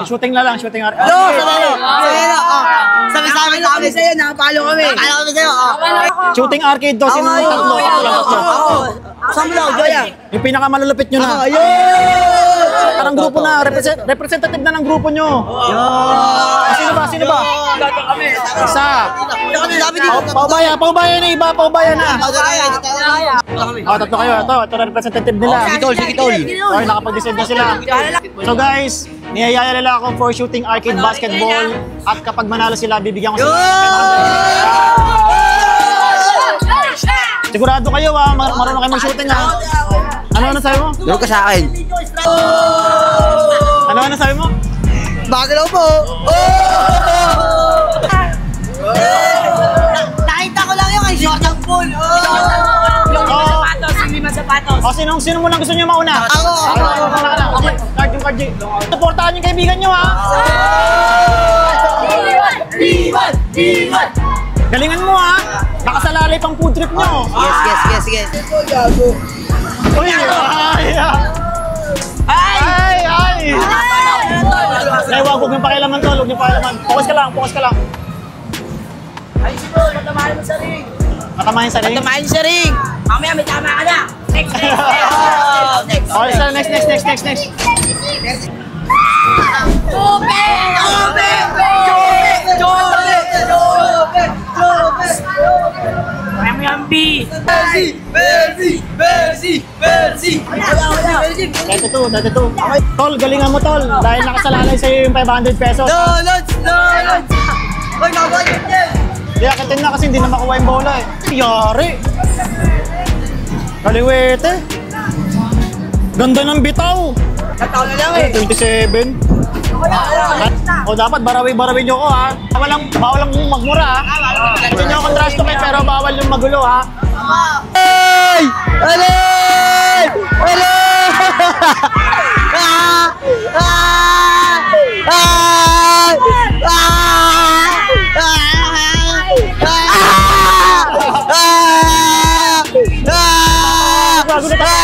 Shooting na lang, shooting art. Sabi kami sa'yo, nakapalo kami. Shooting arcade to, sino yung tatlo? Saan mo daw, Joya? Yung pinakamalulupit nyo na. Parang grupo na, representative na ng grupo nyo. Sino ba? Isa. Paubaya na iba, paubaya na. Tatlo kayo, ito representative nila. Sige, tol. Okay, nakapag-decide na sila. So guys, niyayaya nila ako for shooting arcade basketball. At kapag manalo sila, bibigyan ko sila. Sigurado kayo marunong kayo mag-shooting ha. Ano sabi mo? Duro ka sa akin. Ano sabi mo? Bagalaw po. Nakita ko lang yung short ng pool. Yung sapatos. Sino mo lang gusto nyo mauna? Ako. Card. Supportahan yung kaibigan nyo ha. Galingan mo ha. Nakasalalay pang food trip nyo. Yes. Uy! Ay! Huwag niyong pakialaman tol, huwag niyong pakialaman. Focus ka lang. Ay, siguro, matamahin mo sa ring. Matamahin sa ring? Matamahin sa ring. Mamaya may tama ka na. Next. Okay, sir, next. Yambi! Bersi! 32. Tol, galingan mo tol. Dahil nakasalalay sa'yo yung 500 pesos. Lods! Uy, mabalik yan! Kaya katin na kasi hindi na makuha yung bola eh. Yari! Kaliwete! Ganda ng bitaw! Tataw na lang eh! 27. O dapat barawi nyo ko ha. Bawal lang magmura ha. Gusto nyo akong trash talk pero bawal yung magulo ha. Ay! Alay! Bago na tayo!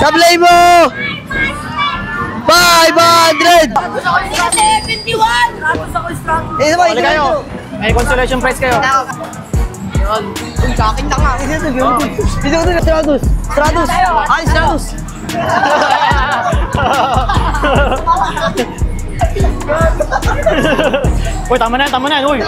Sablay mo! 500! 71! Rapos ako strong. Balik kayo. May consolation prize kayo. Uy, sa akin na nga. Stratus. Ay, Stratus. Uy, tama na. Uy.